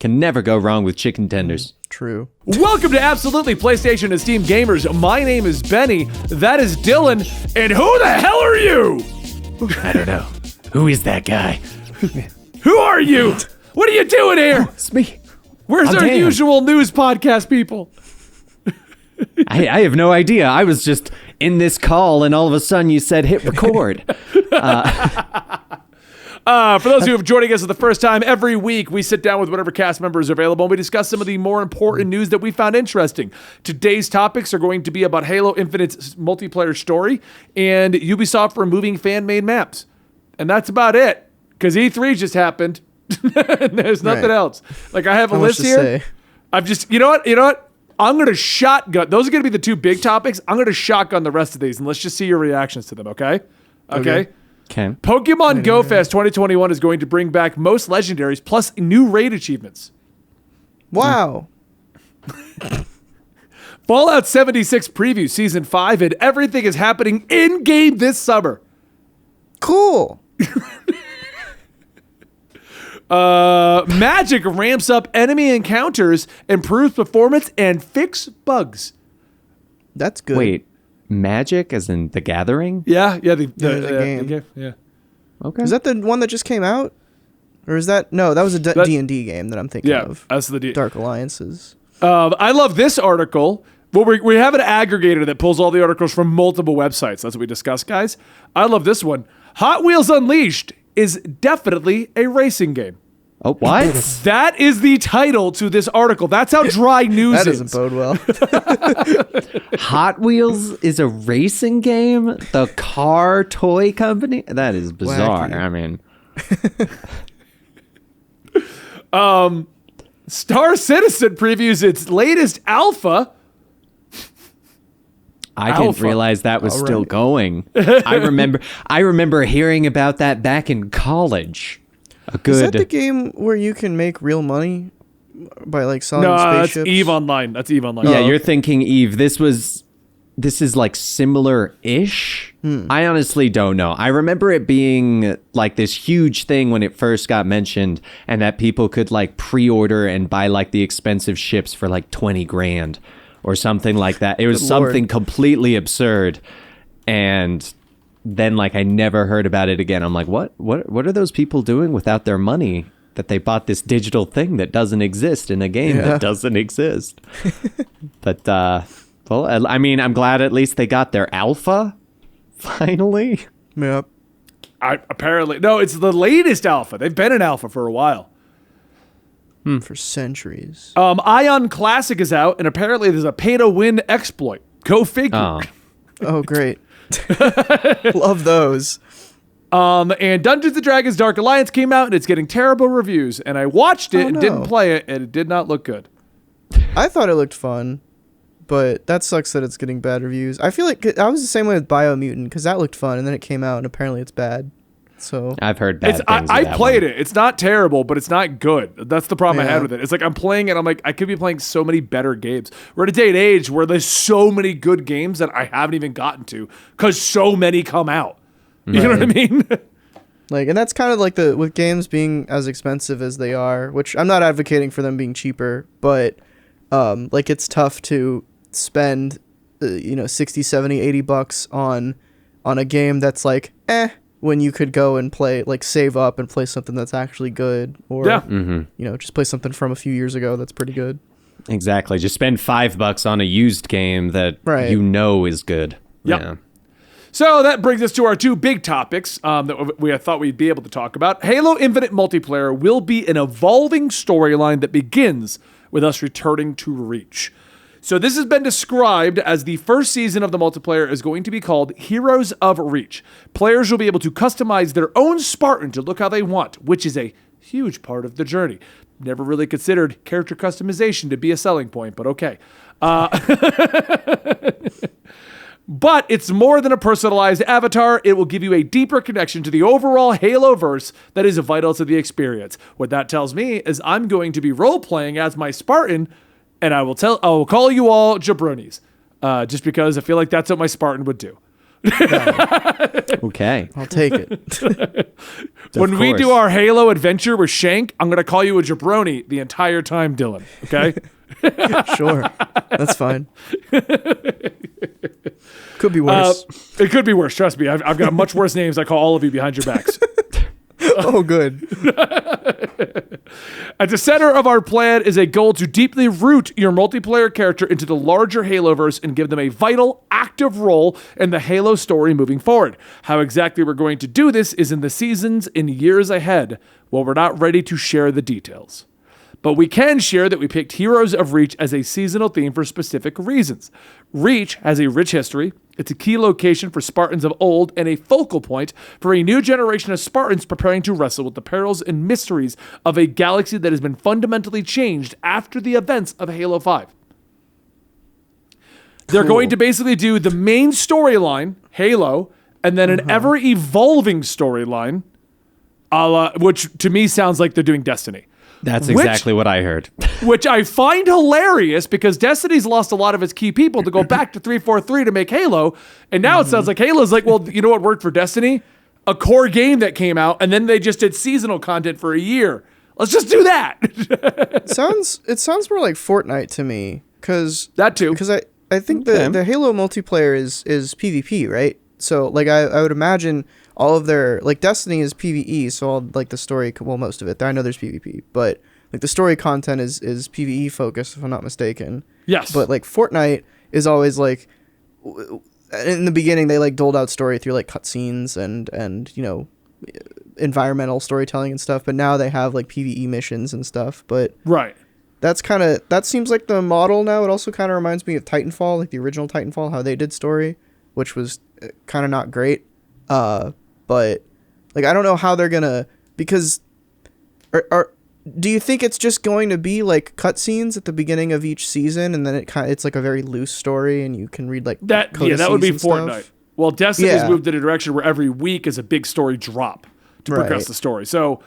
Can never go wrong with chicken tenders. True. Welcome to Absolutely PlayStation and Steam Gamers. My name is Benny. That is Dylan. And who the hell are you? I don't know. Who is that guy? Who are you? What are you doing here? It's me. Where's our Dan. usual news podcast people? I have no idea. I was just in this call, and all of a sudden you said hit record. For those who have joining us for the first time, every week we sit down with whatever cast members are available and we discuss some of the more important news that we found interesting. Today's topics are going to be about Halo Infinite's multiplayer story and Ubisoft removing fan-made maps. And that's about it, because E3 just happened. And there's nothing else. Like, I have a list here. I've just, you know what? I'm going to shotgun. Those are going to be the two big topics. I'm going to shotgun the rest of these, and let's just see your reactions to them, okay? Okay. Pokemon Go Fest 2021 is going to bring back most legendaries plus new raid achievements. Wow. Fallout 76 preview season 5, and everything is happening in-game this summer. Cool. Magic ramps up enemy encounters, improves performance, and fix bugs. That's good. Wait, Magic as in The Gathering? Yeah, the game. Yeah. Okay. Is that the one that just came out? Or is that... No, that was a D&D game that I'm thinking of. That's the Dark Alliances. I love this article. Well, we have an aggregator that pulls all the articles from multiple websites. That's what we discussed, guys. I love this one. Hot Wheels Unleashed is definitely a racing game. Oh, what? That is the title to this article. That's how dry news That is. doesn't bode well. Hot Wheels is a racing game? The car toy company? That is bizarre. Wacky. I mean... Star Citizen previews its latest alpha. I didn't realize that was still going. I remember hearing about that back in college. Is that the game where you can make real money by like selling spaceships? That's EVE Online. Yeah, you're thinking EVE. This is like similar-ish. I honestly don't know. I remember it being like this huge thing when it first got mentioned, and that people could like pre-order and buy like the expensive ships for like 20 grand or something like that. It was something completely absurd. And then like I never heard about it again. I'm like, what are those people doing without their money that they bought this digital thing that doesn't exist in a game that doesn't exist? But well, I mean, I'm glad at least they got their alpha finally. Yep. Apparently, no, it's the latest alpha. They've been in alpha for a while. For centuries. Ion Classic is out, and apparently there's a pay-to-win exploit. Go figure. Oh, great. Love those. And Dungeons & Dragons Dark Alliance came out, and it's getting terrible reviews. And I watched it and didn't play it, and it did not look good. I thought it looked fun, but that sucks that it's getting bad reviews. I feel like I was the same way with Biomutant, because that looked fun, and then it came out, and apparently it's bad. So I've heard bad things. I played it. It's not terrible, but it's not good. That's the problem I had with it. It's like I'm playing it. I'm like, I could be playing so many better games. We're at a day and age where there's so many good games that I haven't even gotten to because so many come out. You know what I mean? Like, and that's kind of like with games being as expensive as they are, which I'm not advocating for them being cheaper, but like it's tough to spend 60, 70, 80 bucks on a game that's like when you could go and play, like, save up and play something that's actually good, or just play something from a few years ago that's pretty good. Exactly. Just spend $5 on a used game that you know is good. Yep. Yeah. So that brings us to our two big topics that we thought we'd be able to talk about. Halo Infinite multiplayer will be an evolving storyline that begins with us returning to Reach. So this has been described as the first season of the multiplayer is going to be called Heroes of Reach. Players will be able to customize their own Spartan to look how they want, which is a huge part of the journey. Never really considered character customization to be a selling point, but okay. But it's more than a personalized avatar. It will give you a deeper connection to the overall Halo-verse that is vital to the experience. What that tells me is I'm going to be role-playing as my Spartan, and I will call you all jabronis, just because I feel like that's what my Spartan would do. Okay. I'll take it. When we do course. our Halo adventure with Shank, I'm going to call you a jabroni the entire time, Dylan. Okay? Sure. That's fine. Could be worse. It could be worse. Trust me. I've got much worse names I call all of you behind your backs. Oh, good. At the center of our plan is a goal to deeply root your multiplayer character into the larger Haloverse and give them a vital, active role in the Halo story moving forward. How exactly we're going to do this is in the seasons and years ahead, while we're not ready to share the details. But we can share that we picked Heroes of Reach as a seasonal theme for specific reasons. Reach has a rich history. It's a key location for Spartans of old and a focal point for a new generation of Spartans preparing to wrestle with the perils and mysteries of a galaxy that has been fundamentally changed after the events of Halo 5. They're going to basically do the main storyline, Halo, and then an ever-evolving storyline, which to me sounds like they're doing Destiny. That's exactly what I heard. Which I find hilarious because Destiny's lost a lot of its key people to go back to 343 to make Halo. And now it sounds like Halo's like, well, you know what worked for Destiny? A core game that came out, and then they just did seasonal content for a year. Let's just do that. It sounds more like Fortnite to me. That too. Because I think the Halo multiplayer is PvP, right? So like I would imagine all of their, like, Destiny is PvE, so all like the story, well, most of it, I know there's PvP, but like the story content is PvE focused, if I'm not mistaken. Yes. But like Fortnite is always like, in the beginning they like doled out story through like cutscenes and you know, environmental storytelling and stuff, but now they have like PvE missions and stuff. But Right. that seems like the model now. It also kind of reminds me of Titanfall, like the original Titanfall, how they did story, which was kind of not great. But like I don't know how they're gonna, because do you think it's just going to be like cutscenes at the beginning of each season, and then it's like a very loose story, and you can read like that? Yeah, that would be codices and Fortnite. stuff? Well, Destiny's moved in a direction where every week is a big story drop to progress Right. the story. So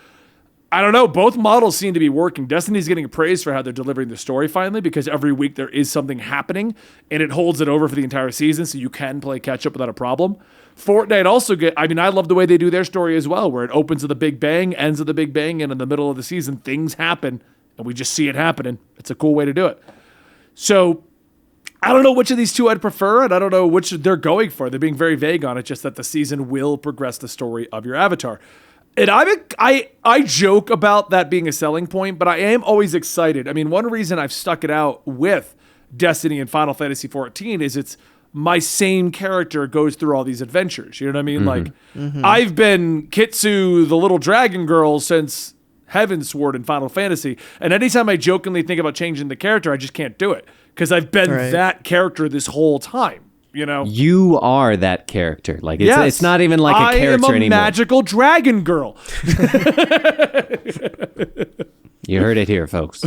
I don't know. Both models seem to be working. Destiny's getting praise for how they're delivering the story finally, because every week there is something happening, and it holds it over for the entire season, so you can play catch up without a problem. Fortnite also I love the way they do their story as well, where it opens with a big bang, ends with a big bang, and in the middle of the season, things happen, and we just see it happening. It's a cool way to do it. So I don't know which of these two I'd prefer, and I don't know which they're going for. They're being very vague on it, just that the season will progress the story of your avatar. And I joke about that being a selling point, but I am always excited. I mean, one reason I've stuck it out with Destiny and Final Fantasy XIV is it's my same character goes through all these adventures. You know what I mean? Like, I've been Kitsu, the little dragon girl, since Heavensward in Final Fantasy. And anytime I jokingly think about changing the character, I just can't do it, because I've been that character this whole time. You know, You are that character. Like it's not even like a character I am a anymore. magical dragon girl. You heard it here, folks.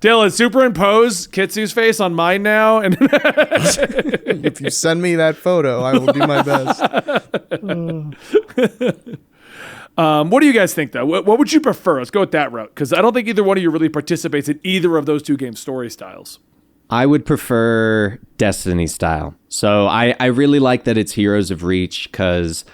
Dylan, superimpose Kitsu's face on mine now, and If you send me that photo, I will do my best. what do you guys think, though? What would you prefer? Let's go with that route, because I don't think either one of you really participates in either of those two game story styles. I would prefer Destiny style. So I really like that it's Heroes of Reach, because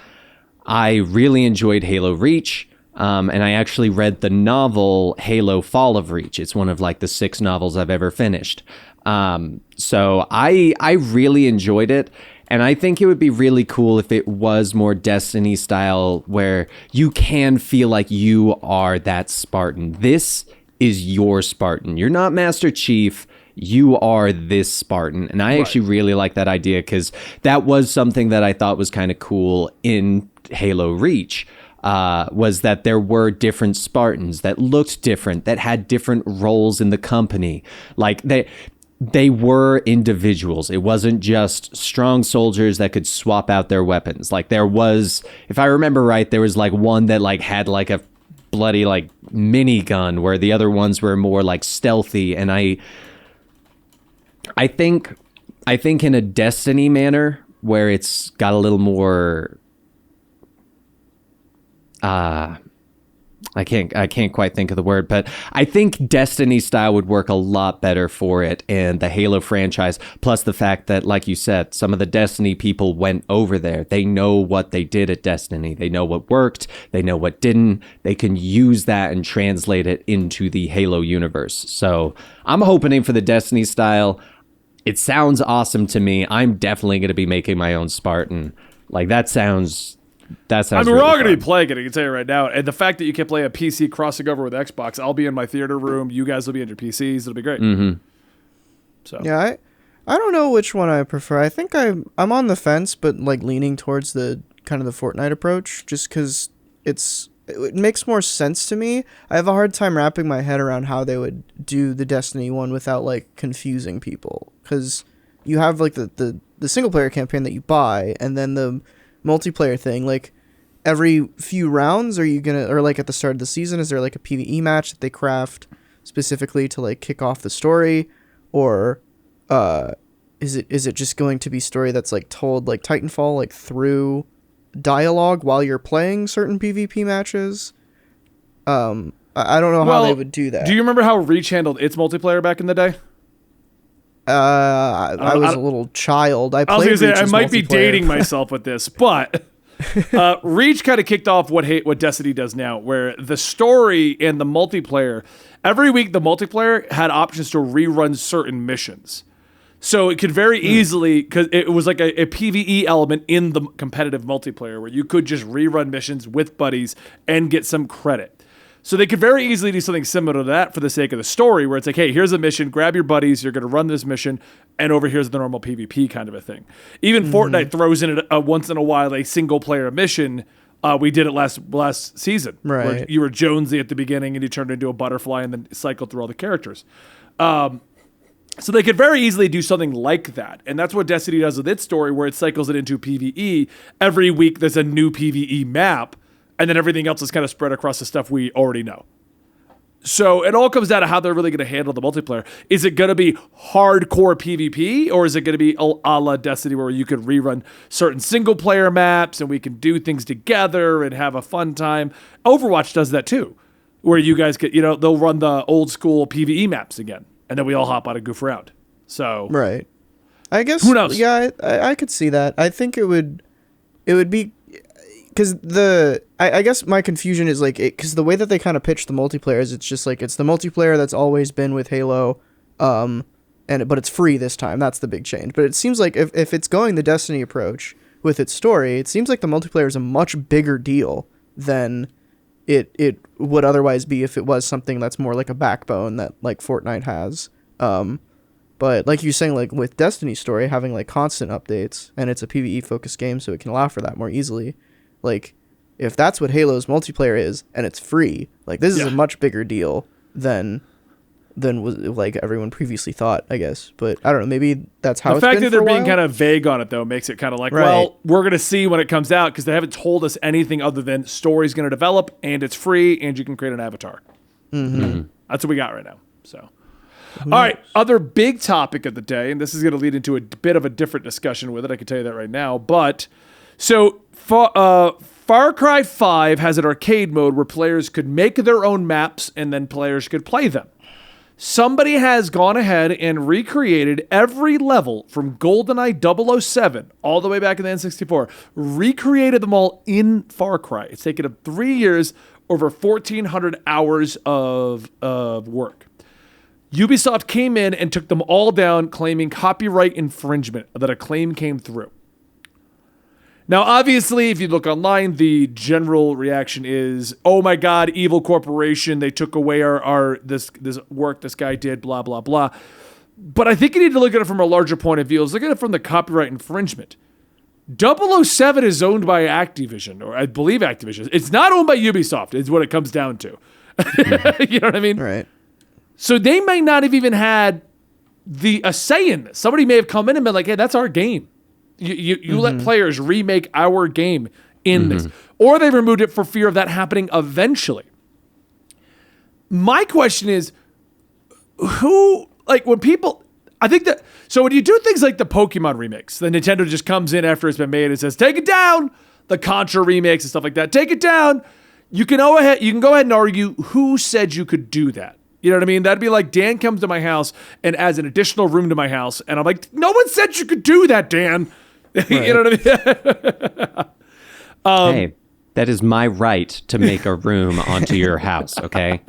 I really enjoyed Halo Reach. And I actually read the novel Halo Fall of Reach. It's one of like the 6 novels I've ever finished. So I really enjoyed it. And I think it would be really cool if it was more Destiny style, where you can feel like you are that Spartan. This is your Spartan. You're not Master Chief. You are this Spartan. And I actually really like that idea, because that was something that I thought was kind of cool in Halo Reach. Was that there were different Spartans that looked different, that had different roles in the company. Like they were individuals. It wasn't just strong soldiers that could swap out their weapons. Like there was, if I remember right, there was like one that like had like a bloody like minigun, where the other ones were more like stealthy. And I think in a Destiny manner, where it's got a little more I can't quite think of the word, but I think Destiny style would work a lot better for it and the Halo franchise. Plus the fact that, like you said, some of the Destiny people went over there. They know what they did at Destiny. They know what worked. They know what didn't. They can use that and translate it into the Halo universe. So I'm hoping for the Destiny style. It sounds awesome to me. I'm definitely going to be making my own Spartan. Like that sounds. I mean, we're really all going to fun. be playing it. I can tell you right now. And the fact that you can play a PC crossing over with Xbox, I'll be in my theater room. You guys will be in your PCs. It'll be great. Mm-hmm. So Yeah, I don't know which one I prefer. I think I'm on the fence, but like leaning towards the kind of the Fortnite approach, just because it makes more sense to me. I have a hard time wrapping my head around how they would do the Destiny one without like confusing people, because you have like the single player campaign that you buy, and then the multiplayer thing. Like every few rounds, are you gonna, or like at the start of the season, is there like a PvE match that they craft specifically to like kick off the story, or is it just going to be story that's like told like Titanfall, like through dialogue while you're playing certain PvP matches? I don't know how they would do that. Do you remember how Reach handled its multiplayer back in the day? I was a little child. I was played gonna say, I Reach's might be multiplayer. dating myself with this, but Reach kind of kicked off what Destiny does now, where the story and the multiplayer, every week the multiplayer had options to rerun certain missions. So it could very easily, because it was like a PvE element in the competitive multiplayer where you could just rerun missions with buddies and get some credit. So they could very easily do something similar to that for the sake of the story, where it's like, hey, here's a mission, grab your buddies, you're going to run this mission, and over here's the normal PvP kind of a thing. Even Fortnite throws in once in a while a single-player mission. We did it last season, right? Where you were Jonesy at the beginning, and you turned into a butterfly and then cycled through all the characters. So they could very easily do something like that. And that's what Destiny does with its story, where it cycles it into PvE. Every week there's a new PvE map, and then everything else is kind of spread across the stuff we already know. So it all comes down to how they're really going to handle the multiplayer. Is it going to be hardcore PvP, or is it going to be a la Destiny, where you could rerun certain single-player maps and we can do things together and have a fun time? Overwatch does that too, where you guys get, they'll run the old-school PvE maps again, and then we all hop out and goof around. So right. I guess who knows? Yeah, I could see that. I think it would be, because I guess my confusion is like, because the way that they kind of pitch the multiplayer is, it's just like, it's the multiplayer that's always been with Halo, but it's free this time. That's the big change. But it seems like if it's going the Destiny approach with its story, it seems like the multiplayer is a much bigger deal than it would otherwise be if it was something that's more like a backbone that like Fortnite has. But like you're saying, like with Destiny's story having like constant updates, and it's a PvE focused game, so it can allow for that more easily. Like if that's what Halo's multiplayer is and it's free, like this is a much bigger deal than was like everyone previously thought, I guess. But I don't know, maybe that's how the it's fact been that they're for a being while. kind of vague on it, though, makes it kind of like, Right. well, we're going to see when it comes out, because they haven't told us anything other than story's going to develop and it's free and you can create an avatar. Mm-hmm. That's what we got right now. So, all right, other big topic of the day, and this is going to lead into a bit of a different discussion with it. I can tell you that right now. But so Far Cry 5 has an arcade mode where players could make their own maps and then players could play them. Somebody has gone ahead and recreated every level from GoldenEye 007 all the way back in the N64, recreated them all in Far Cry. It's taken them 3 years, over 1,400 hours of work. Ubisoft came in and took them all down, claiming copyright infringement, that a claim came through. Now, obviously, if you look online, the general reaction is, oh my God, evil corporation, they took away our this work this guy did, blah, blah, blah. But I think you need to look at it from a larger point of view. Let's look at it from the copyright infringement. 007 is owned by Activision, or I believe Activision. It's not owned by Ubisoft, is what it comes down to. You know what I mean? Right. So they may not have even had a say in this. Somebody may have come in and been like, hey, that's our game. You let players remake our game in this. Or they removed it for fear of that happening eventually. My question is, when you do things like the Pokemon remakes, the Nintendo just comes in after it's been made and says, take it down. The Contra remakes and stuff like that, take it down. You can go ahead and argue who said you could do that. You know what I mean? That'd be like Dan comes to my house and adds an additional room to my house, and I'm like, no one said you could do that, Dan. You know what I mean? Hey, that is my right to make a room onto your house, okay?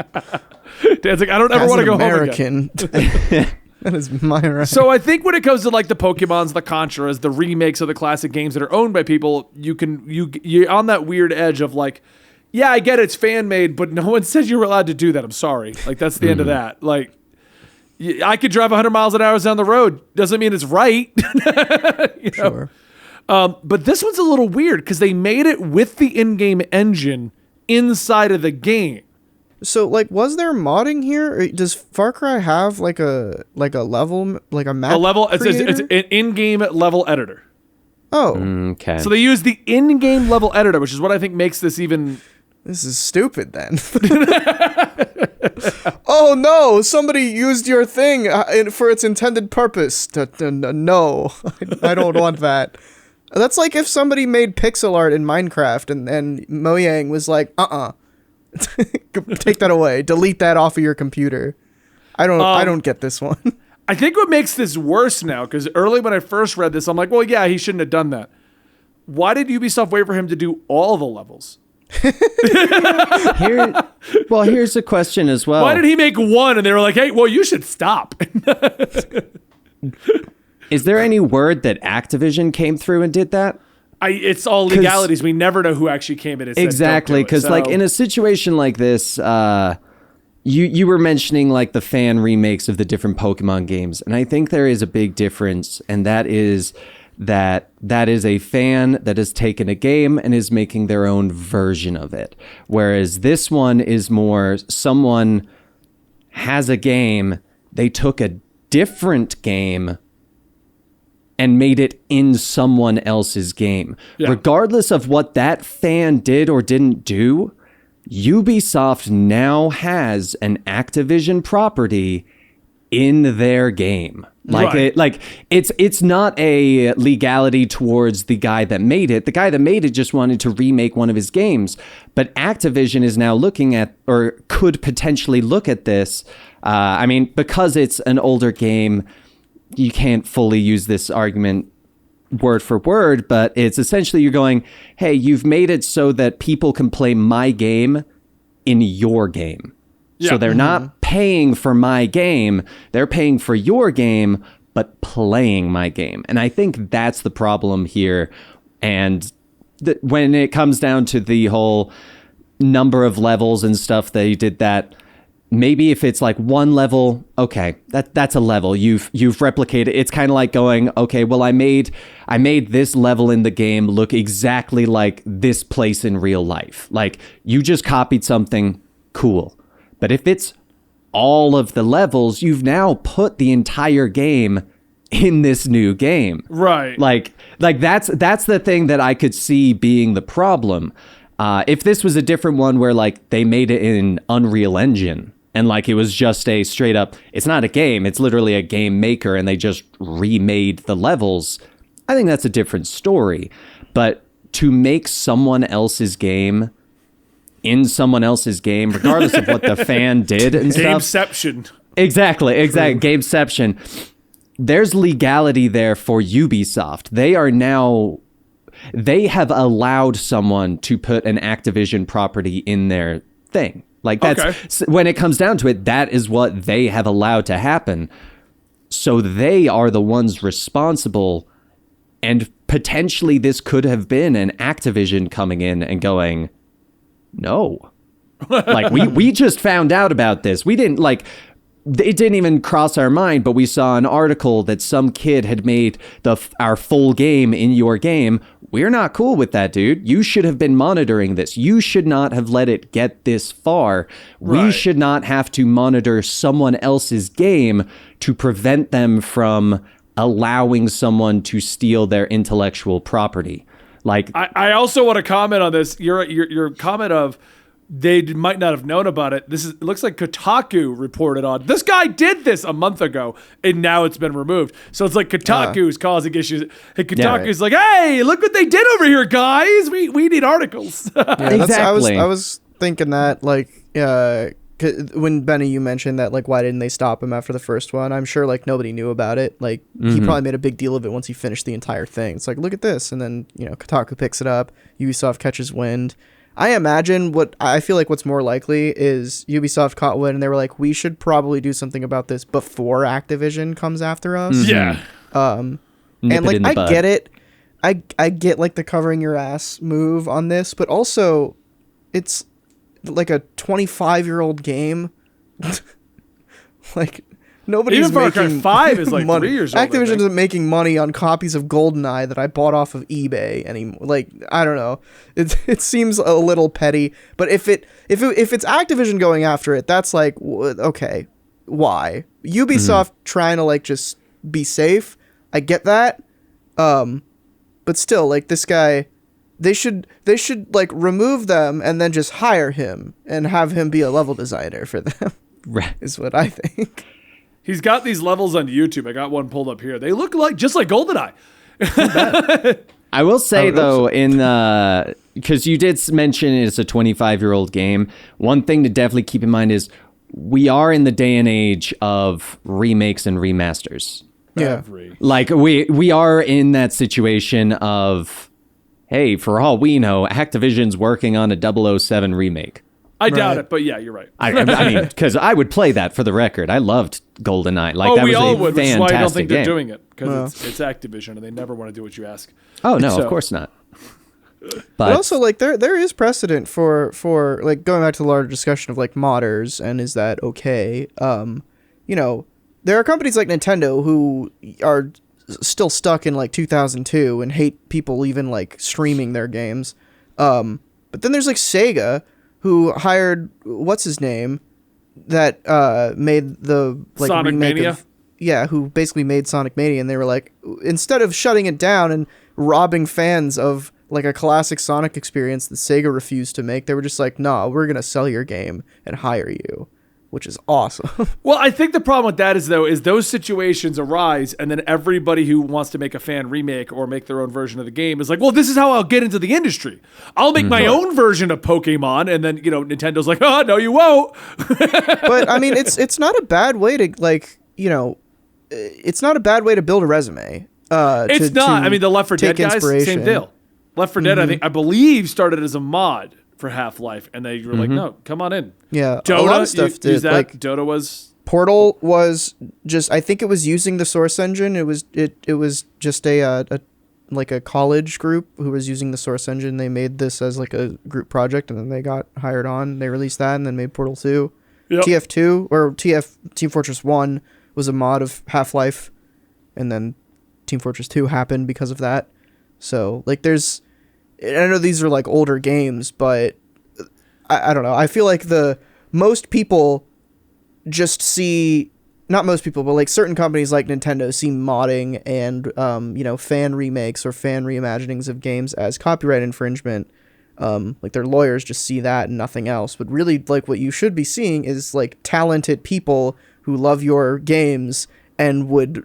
Dan's like, I don't ever want to go American, home again. that is my right. So I think when it comes to like the Pokemons, the Contras, the remakes of the classic games that are owned by people, you're on that weird edge of like, yeah, I get it's fan made, but no one said you were allowed to do that. I'm sorry. Like that's the end of that. Like I could drive 100 miles an hour down the road. Doesn't mean it's right. Sure. But this one's a little weird because they made it with the in-game engine inside of the game. So, like, was there modding here? Or does Far Cry have like a level, like a map? A level. It's creator? an in-game level editor. Oh, Okay. So they use the in-game level editor, which is what I think makes this even. this is stupid then. Oh no! Somebody used your thing for its intended purpose. No, I don't want that. That's like if somebody made pixel art in Minecraft and Mojang was like, take that away, delete that off of your computer. I don't get this one. I think what makes this worse now, because early when I first read this, I'm like, well, yeah, he shouldn't have done that. Why did Ubisoft wait for him to do all the levels? Here's a question as well. Why did he make one and they were like, hey, well, you should stop? Is there any word that Activision came through and did that? It's all legalities. We never know who actually came in and said, exactly, because like in a situation like this, you were mentioning like the fan remakes of the different Pokemon games, and I think there is a big difference, and that is a fan that has taken a game and is making their own version of it, whereas this one is more someone has a game, they took a different game and made it in someone else's game. Yeah. Regardless of what that fan did or didn't do, Ubisoft now has an Activision property in their game. It's not a legality towards the guy that made it. The guy that made it just wanted to remake one of his games, but Activision is now looking at, or could potentially look at this. Because it's an older game, you can't fully use this argument word for word, but it's essentially you're going, hey, you've made it so that people can play my game in your game. Yeah. So they're not paying for my game, they're paying for your game, but playing my game. And I think that's the problem here. And when it comes down to the whole number of levels and stuff, they did that. Maybe if it's like one level, okay, that's a level. You've replicated. It's kind of like going, okay, well, I made this level in the game look exactly like this place in real life. Like you just copied something, cool. But if it's all of the levels, you've now put the entire game in this new game. Right. Like that's the thing that I could see being the problem. If this was a different one where like they made it in Unreal Engine, and like it was just a straight up, it's not a game, it's literally a game maker, and they just remade the levels, I think that's a different story. But to make someone else's game in someone else's game, regardless of what the fan did and stuff. Gameception. Exactly. Gameception. There's legality there for Ubisoft. They have allowed someone to put an Activision property in their thing. Like that's when it comes down to it, that is what they have allowed to happen. So they are the ones responsible, and potentially this could have been an Activision coming in and going, no. Like we just found out about this. We didn't it didn't even cross our mind, but we saw an article that some kid had made our full game in your game. We're not cool with that, dude. You should have been monitoring this. You should not have let it get this far. Right. We should not have to monitor someone else's game to prevent them from allowing someone to steal their intellectual property. Like, I also want to comment on this. Your comment of they might not have known about it. It looks like Kotaku reported on this guy did this a month ago, and now it's been removed. So it's like Kotaku's causing issues. And Kotaku's like, hey, look what they did over here, guys. We need articles. Yeah, exactly. I was thinking that, like, when Benny, you mentioned that, like, why didn't they stop him after the first one? I'm sure, like, nobody knew about it. Like, he probably made a big deal of it once he finished the entire thing. It's like, look at this. And then, you know, Kotaku picks it up. Ubisoft catches wind. I imagine I feel like what's more likely is Ubisoft caught wind and they were like, we should probably do something about this before Activision comes after us. Yeah. And, like, I get it. I get, like, the covering your ass move on this, but also it's like a 25-year-old game. Like, nobody's even Far Cry making 5 is like money. 3 years old. Activision isn't making money on copies of GoldenEye that I bought off of eBay anymore. Like, I don't know. It seems a little petty, but if it's Activision going after it, that's like, okay, why? Ubisoft trying to, like, just be safe, I get that. But still, like, this guy, they should like remove them and then just hire him and have him be a level designer for them. Right. Is what I think. He's got these levels on YouTube. I got one pulled up here. They look like just like GoldenEye. I will say, though, because you did mention it's a 25-year-old game, one thing to definitely keep in mind is we are in the day and age of remakes and remasters. Yeah. Like, we are in that situation of, hey, for all we know, Activision's working on a 007 remake. I doubt it, but yeah, you're right. I mean, because I would play that for the record. I loved GoldenEye. Like, that we was all a would, which is fantastic why I don't think game. they're doing it, because it's Activision and they never want to do what you ask. Oh, no, So- of course not. But also, like, there is precedent for like, going back to the larger discussion of, like, modders and is that okay? You know, there are companies like Nintendo who are still stuck in, like, 2002 and hate people even, like, streaming their games. But then there's, like, Sega, who hired what's his name that made the, like, Sonic remake Mania? who basically made Sonic Mania, and they were like, instead of shutting it down and robbing fans of, like, a classic Sonic experience that Sega refused to make, they were just like, nah, we're gonna sell your game and hire you, which is awesome. Well, I think the problem with that is those situations arise, and then everybody who wants to make a fan remake or make their own version of the game is like, well, this is how I'll get into the industry. I'll make my own version of Pokemon, and then, you know, Nintendo's like, oh, no, you won't. But, I mean, it's not a bad way to, like, you know, it's not a bad way to build a resume. It's not. I mean, the Left 4 Dead guys, same inspiration. deal. Left 4 Dead, I believe, started as a mod for Half-Life, and they were like, no, come on in. Yeah, Dota, a lot of stuff did. use that. Like, Dota was... Portal was just, I think it was using the Source engine. It was just a like a college group who was using the Source engine. They made this as, like, a group project, and then they got hired on. They released that and then made Portal 2. Yep. TF2 or Team Fortress 1 was a mod of Half-Life, and then Team Fortress 2 happened because of that. So, like, I know these are, like, older games, but I don't know. I feel like most people just see, not most people, but, like, certain companies like Nintendo see modding and, you know, fan remakes or fan reimaginings of games as copyright infringement. Like, their lawyers just see that and nothing else. But really, like, what you should be seeing is, like, talented people who love your games and would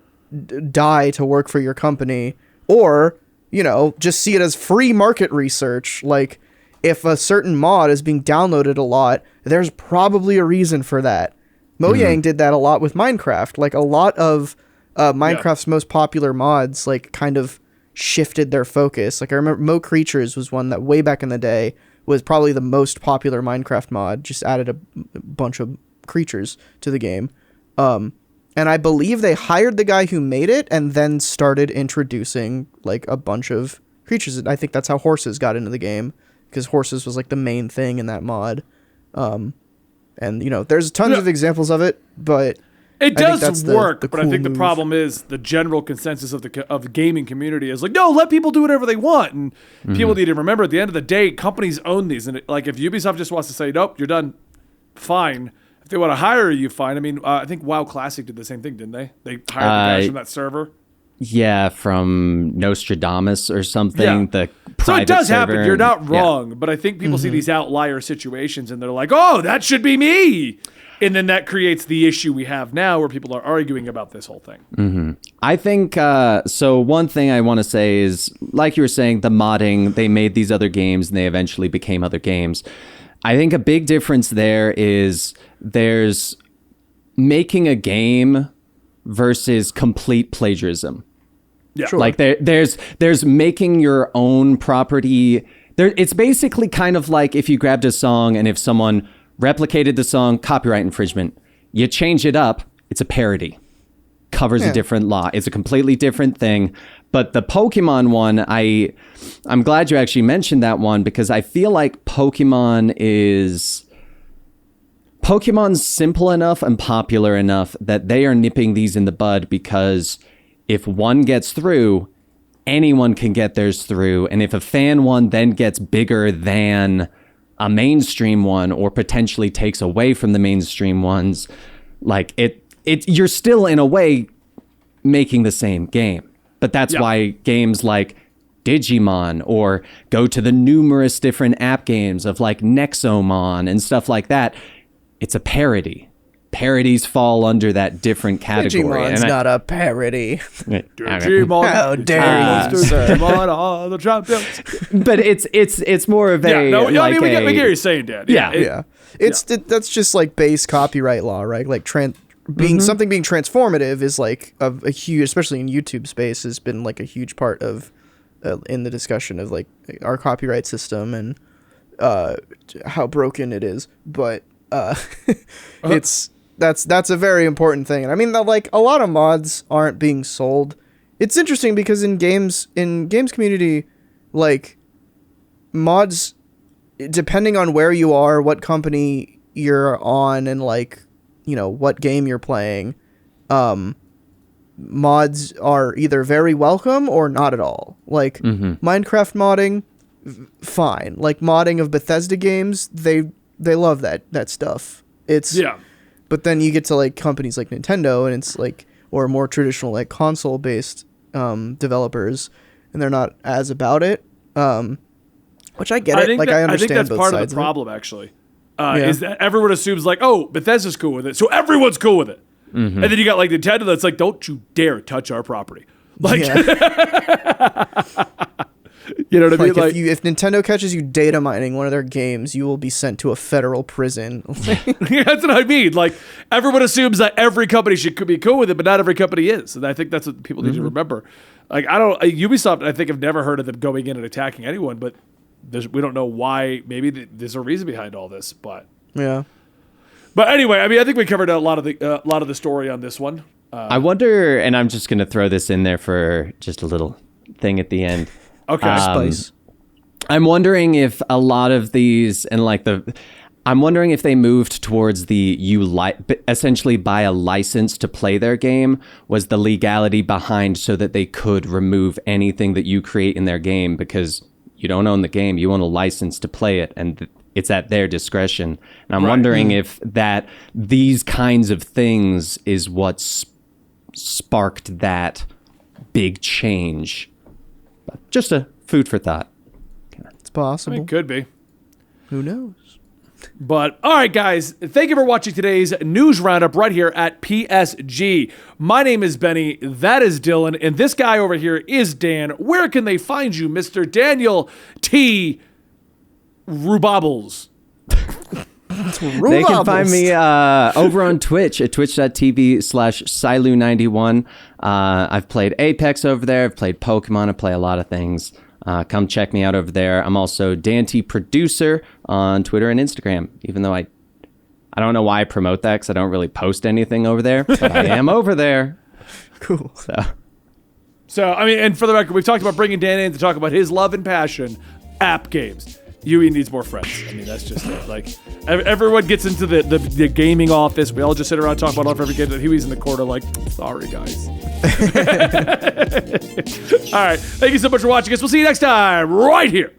die to work for your company, or, you know, just see it as free market research. Like, if a certain mod is being downloaded a lot, there's probably a reason for that. Mojang did that a lot with Minecraft. Like, a lot of Minecraft's most popular mods, like, kind of shifted their focus. Like, I remember Mo Creatures was one that way back in the day was probably the most popular Minecraft mod, just added a bunch of creatures to the game. And I believe they hired the guy who made it and then started introducing, like, a bunch of creatures. And I think that's how horses got into the game, because horses was, like, the main thing in that mod. And, you know, there's tons of examples of it, but it does work. the But I cool think the move. problem is the general consensus of the gaming community is like, no, let people do whatever they want. And people need to remember, at the end of the day, companies own these. And like, if Ubisoft just wants to say, nope, you're done, fine. If they want to hire you, fine. I mean, I think WoW Classic did the same thing, didn't they? They hired the guys from that server. Yeah, from Nostradamus or something. Yeah. The So private it does server happen. You're not and- wrong. But I think people see these outlier situations and they're like, oh, that should be me. And then that creates the issue we have now where people are arguing about this whole thing. I think, so one thing I want to say is, like you were saying, the modding, they made these other games and they eventually became other games. I think a big difference there is there's making a game versus complete plagiarism. Yeah. Sure. Like there's making your own property. It's basically kind of like if you grabbed a song and if someone replicated the song, copyright infringement. You change it up, it's a parody. Covers a different law. It's a completely different thing. But the Pokemon one, I'm glad you actually mentioned that one because I feel like Pokemon's simple enough and popular enough that they are nipping these in the bud because if one gets through, anyone can get theirs through. And if a fan one then gets bigger than a mainstream one or potentially takes away from the mainstream ones, like you're still in a way making the same game. But that's why games like Digimon or go to the numerous different app games of like Nexomon and stuff like that, it's a parody. Parodies fall under that different category. Digimon's not a parody. Digimon. How dare you, sir. Digimon on the champions. But it's more of a I mean, we get what you're saying, Dan. Yeah. That's just like base copyright law, right? Like something being transformative is like a huge, especially in YouTube space, has been like a huge part of in the discussion of like our copyright system and how broken it is. But that's a very important thing. And I mean, like a lot of mods aren't being sold. It's interesting because in games community, like mods, depending on where you are, what company you're on, and like, you know, what game you're playing, mods are either very welcome or not at all. Like Minecraft modding, fine. Like modding of Bethesda games, they love that stuff. But then you get to like companies like Nintendo and it's like, or more traditional like console based developers, and they're not as about it. Which I get it. Like I understand. I think that's both part sides of the problem actually. Is that everyone assumes like, oh, Bethesda's cool with it, so everyone's cool with it. And then you got like Nintendo that's like, don't you dare touch our property. Like, you know what I mean? Like, if Nintendo catches you data mining one of their games, you will be sent to a federal prison. That's what I mean. Like, everyone assumes that every company should be cool with it, but not every company is. And I think that's what people need to remember. Like, Ubisoft, I think, have never heard of them going in and attacking anyone, but we don't know why. Maybe there's a reason behind all this, but yeah. But anyway, I mean, I think we covered a lot of the story on this one. I wonder, and I'm just going to throw this in there for just a little thing at the end. Okay. Spice. I'm wondering if a lot of these and like I'm wondering if they moved towards essentially buy a license to play their game was the legality behind so that they could remove anything that you create in their game because you don't own the game, you own a license to play it, and it's at their discretion. And I'm wondering if these kinds of things is what sparked that big change. But just a food for thought. It's possible. It could be. Who knows? But all right, guys, thank you for watching today's news roundup right here at PSG. My name is Benny, that is Dylan, and this guy over here is Dan. Where can they find you, Mr. Daniel T. Rubobbles? They can find me over on Twitch at twitch.tv/Silu91. I've played Apex over there. I've played Pokemon. I play a lot of things. Come check me out over there. I'm also Dante Producer on Twitter and Instagram, even though I don't know why I promote that because I don't really post anything over there, but I am over there. Cool. So, I mean, and for the record, we've talked about bringing Dan in to talk about his love and passion, app games. Yui needs more friends. I mean, that's just it. Like, everyone gets into the gaming office. We all just sit around talking about every game that Huey's in the corner like, sorry, guys. All right. Thank you so much for watching us. We'll see you next time right here